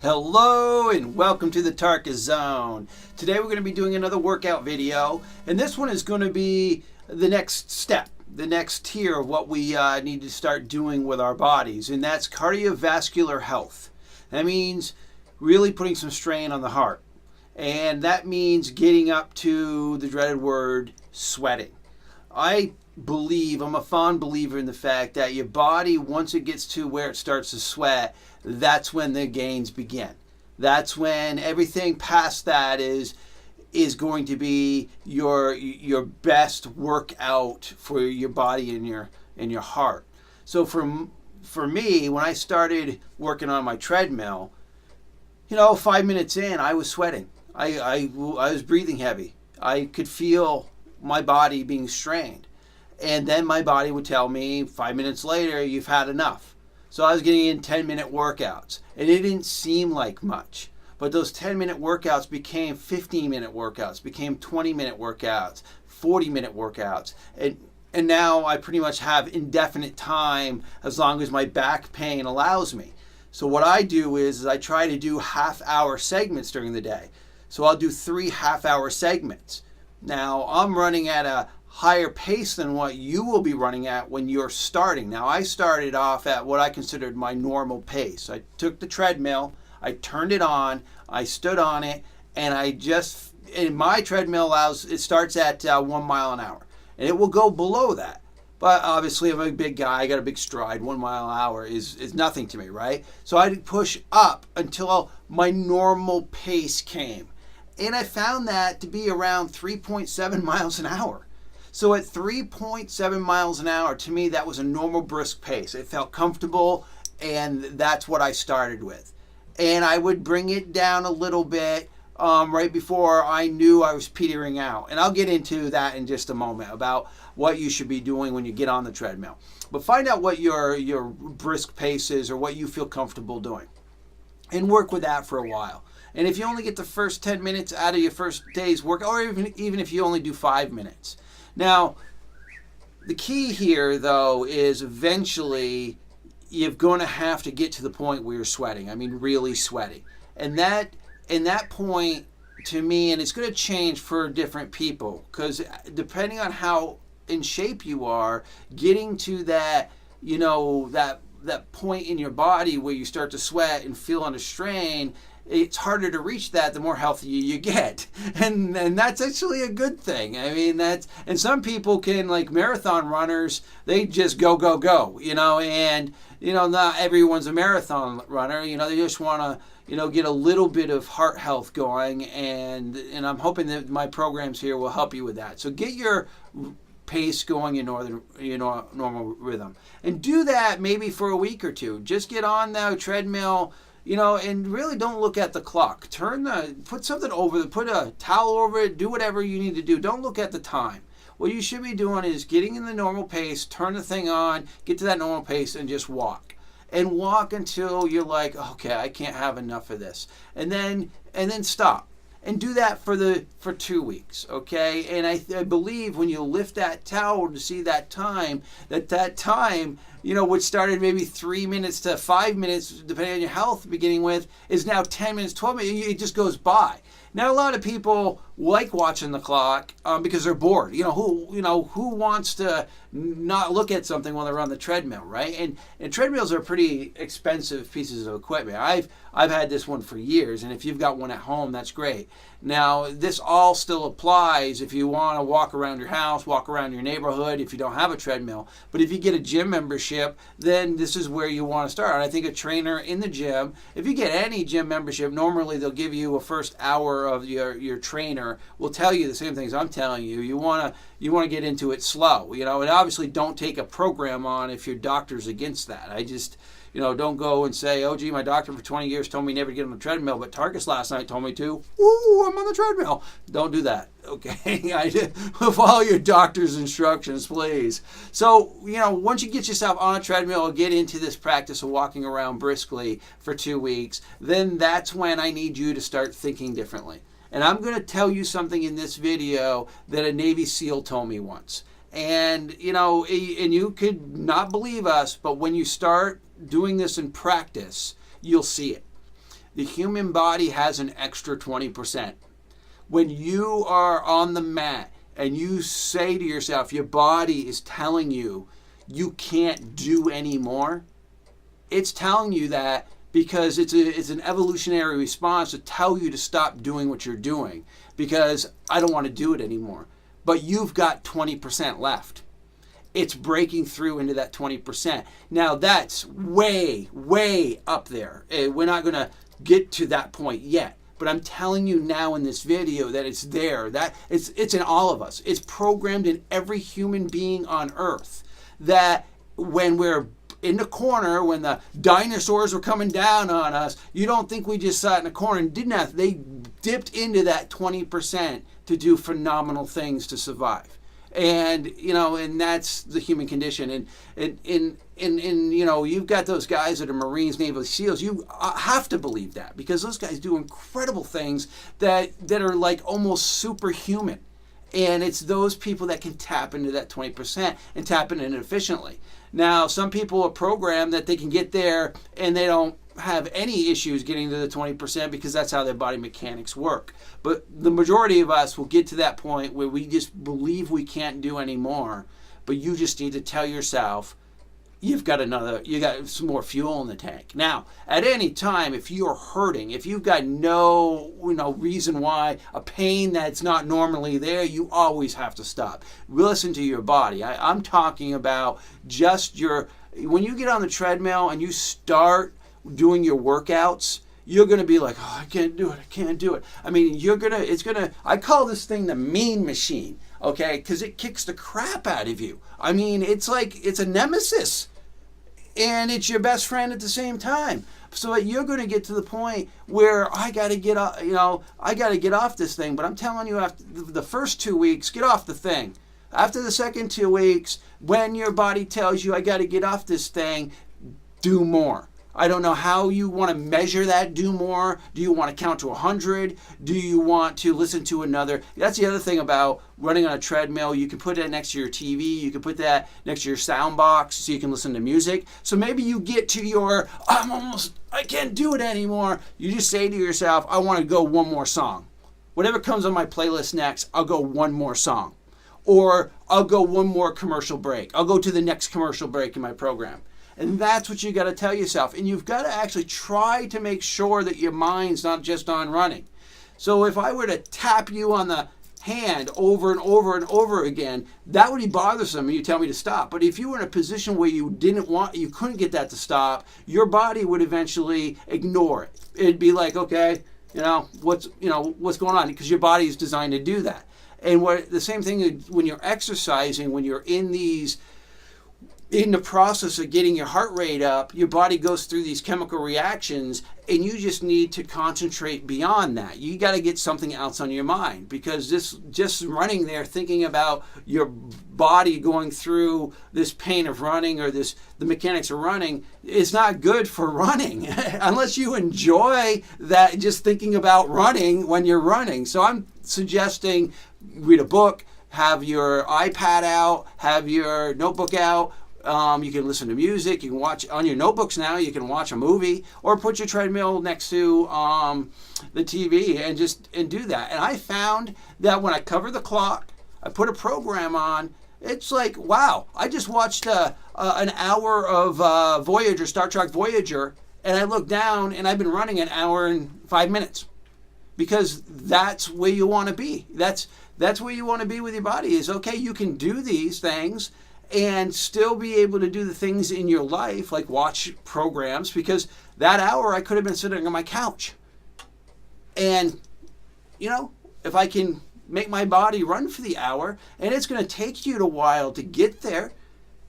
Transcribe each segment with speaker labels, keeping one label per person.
Speaker 1: Hello and welcome to the Tarkis Zone. Today we're going to be doing another workout video, and this one is going to be the next step, the next tier of what we need to start doing with our bodies, and that's cardiovascular health. That means really putting some strain on the heart, and that means getting up to the dreaded word sweating. I'm a fond believer in the fact that your body, once it gets to where it starts to sweat, that's when the gains begin. That's when everything past that is going to be your best workout for your body and your heart. So for me, when I started working on my treadmill, 5 minutes in, I was sweating. I was breathing heavy. I could feel my body being strained. And then my body would tell me 5 minutes later, you've had enough. So I was getting in 10-minute workouts, and it didn't seem like much. But those 10-minute workouts became 15-minute workouts, became 20-minute workouts, 40-minute workouts. And now I pretty much have indefinite time as long as my back pain allows me. So what I do is I try to do half-hour segments during the day. So I'll do 3 half-hour segments. Now, I'm running at a higher pace than what you will be running at when you're starting. Now, I started off at what I considered my normal pace. I took the treadmill, I turned it on, I stood on it, and my treadmill it starts at 1 mile an hour. And it will go below that. But obviously, I'm a big guy, I got a big stride. 1 mile an hour is nothing to me, right? So I'd push up until my normal pace came. And I found that to be around 3.7 miles an hour. So at 3.7 miles an hour, to me, that was a normal brisk pace. It felt comfortable, and that's what I started with. And I would bring it down a little bit right before I knew I was petering out. And I'll get into that in just a moment about what you should be doing when you get on the treadmill. But find out what your brisk pace is or what you feel comfortable doing. And work with that for a while. And if you only get the first 10 minutes out of your first day's work, or even if you only do 5 minutes. Now, the key here, though, is eventually you're going to have to get to the point where you're sweating. I mean, really sweating. And that point, to me, and it's going to change for different people, because depending on how in shape you are, getting to that, that point in your body where you start to sweat and feel under strain, it's harder to reach that the more healthy you get. And that's actually a good thing. I mean, and some people can, like marathon runners, they just go, and, not everyone's a marathon runner. They just want to, get a little bit of heart health going. And I'm hoping that my programs here will help you with that. So get your pace going in normal rhythm. And do that maybe for a week or two. Just get on the treadmill, and really don't look at the clock. Put something put a towel over it, do whatever you need to do. Don't look at the time. What you should be doing is getting in the normal pace, turn the thing on, get to that normal pace, and just walk. And walk until you're like, okay, I can't have enough of this. And then stop. And do that for 2 weeks, okay? And I believe when you lift that towel to see that time, which started maybe 3 minutes to 5 minutes, depending on your health, beginning with, is now 10 minutes, 12 minutes. It just goes by. Now, a lot of people like watching the clock because they're bored. Who wants to not look at something while they're on the treadmill, right? And treadmills are pretty expensive pieces of equipment. I've had this one for years, and if you've got one at home, that's great. Now, this all still applies if you want to walk around your house, walk around your neighborhood, if you don't have a treadmill. But if you get a gym membership, then this is where you want to start. And I think a trainer in the gym, if you get any gym membership, normally they'll give you a first hour of your trainer will tell you the same things I'm telling you. You want to get into it slow, and obviously don't take a program on if your doctor's against that. I just, don't go and say, oh, gee, my doctor for 20 years told me never to get on the treadmill, but Tarkis last night told me to. Ooh, I'm on the treadmill. Don't do that, okay? Follow your doctor's instructions, please. So, once you get yourself on a treadmill, get into this practice of walking around briskly for 2 weeks, then that's when I need you to start thinking differently. And I'm going to tell you something in this video that a Navy SEAL told me once. And, and you could not believe us, but when you start doing this in practice, you'll see it. The human body has an extra 20%. When you are on the mat and you say to yourself, your body is telling you you can't do anymore, it's telling you that because it's an evolutionary response to tell you to stop doing what you're doing because I don't want to do it anymore. But you've got 20% left. It's breaking through into that 20%. Now that's way, way up there. We're not going to get to that point yet. But I'm telling you now in this video that it's there. That it's in all of us. It's programmed in every human being on Earth. That when we're in the corner, when the dinosaurs were coming down on us, you don't think we just sat in a corner and didn't have. They dipped into that 20% to do phenomenal things to survive. And and that's the human condition. And you've got those guys that are Marines, Navy SEALs. You have to believe that because those guys do incredible things that are like almost superhuman. And it's those people that can tap into that 20% and tap into it efficiently. Now, some people are programmed that they can get there and they don't have any issues getting to the 20% because that's how their body mechanics work. But the majority of us will get to that point where we just believe we can't do anymore. But you just need to tell yourself, you got some more fuel in the tank. Now, at any time, if you're hurting, if you've got no reason why, a pain that's not normally there, you always have to stop. Listen to your body. I'm talking about just when you get on the treadmill and you start doing your workouts, you're going to be like, oh, I can't do it. I mean, I call this thing the mean machine, okay? Because it kicks the crap out of you. I mean, it's a nemesis. And it's your best friend at the same time. So you're going to get to the point where I got to get off this thing. But I'm telling you, after the first 2 weeks, get off the thing. After the second 2 weeks, when your body tells you I got to get off this thing, do more. I don't know how you want to measure that, do more. Do you want to count to 100? Do you want to listen to another? That's the other thing about running on a treadmill. You can put that next to your TV. You can put that next to your sound box so you can listen to music. So maybe you get to I can't do it anymore. You just say to yourself, I want to go one more song. Whatever comes on my playlist next, I'll go one more song. Or I'll go one more commercial break. I'll go to the next commercial break in my program. And that's what you got to tell yourself. And you've got to actually try to make sure that your mind's not just on running. So if I were to tap you on the hand over and over and over again, that would be bothersome and you tell me to stop. But if you were in a position where you couldn't get that to stop, your body would eventually ignore it. It'd be like, okay, what's going on? Because your body is designed to do that. And the same thing when you're exercising, when you're in the process of getting your heart rate up, your body goes through these chemical reactions and you just need to concentrate beyond that. You got to get something else on your mind because just running there thinking about your body going through this pain of running or the mechanics of running is not good for running unless you enjoy that, just thinking about running when you're running. So I'm suggesting read a book, have your iPad out, have your notebook out. You can listen to music. You can watch on your notebooks now. You can watch a movie or put your treadmill next to the TV and do that. And I found that when I cover the clock, I put a program on. It's like, wow! I just watched an hour of Voyager, Star Trek Voyager, and I look down and I've been running an hour and 5 minutes because that's where you want to be. That's where you want to be with your body. Is okay. You can do these things and still be able to do the things in your life, like watch programs, because that hour I could have been sitting on my couch. And, if I can make my body run for the hour, and it's going to take you a while to get there,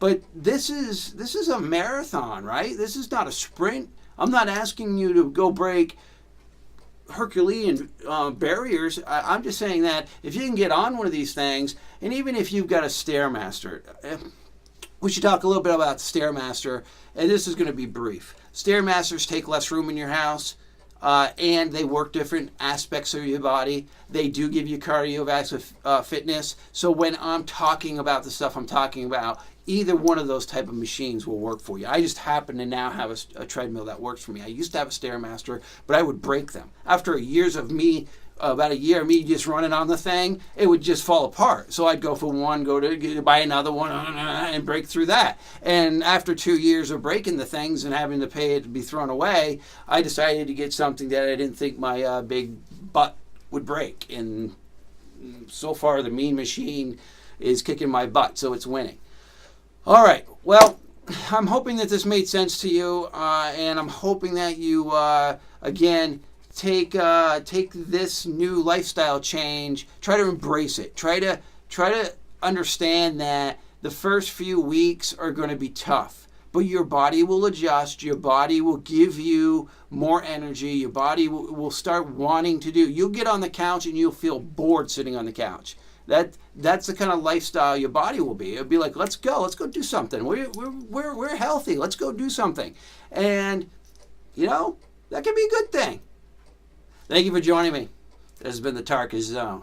Speaker 1: but this is a marathon, right? This is not a sprint. I'm not asking you to go break Herculean barriers. I'm just saying that if you can get on one of these things, and even if you've got a Stairmaster, we should talk a little bit about the Stairmaster, and this is going to be brief. Stairmasters take less room in your house, and they work different aspects of your body. They do give you cardiovascular fitness. So when I'm talking about the stuff I'm talking about, either one of those type of machines will work for you. I just happen to now have a treadmill that works for me. I used to have a Stairmaster, but I would break them. After years of me, about a year of me just running on the thing, it would just fall apart. So I'd go for one, go to buy another one, and break through that. And after 2 years of breaking the things and having to pay it to be thrown away, I decided to get something that I didn't think my big butt would break. And so far, the Mean Machine is kicking my butt, so it's winning. All right. Well, I'm hoping that this made sense to you, and I'm hoping that you, again, take this new lifestyle change. Try to embrace it. Try to understand that the first few weeks are going to be tough, but your body will adjust. Your body will give you more energy. Your body will start wanting to do. You'll get on the couch and you'll feel bored sitting on the couch. That's the kind of lifestyle your body will be. It'll be like, let's go do something. We're healthy. Let's go do something. And, that can be a good thing. Thank you for joining me. This has been the Tarkis Zone.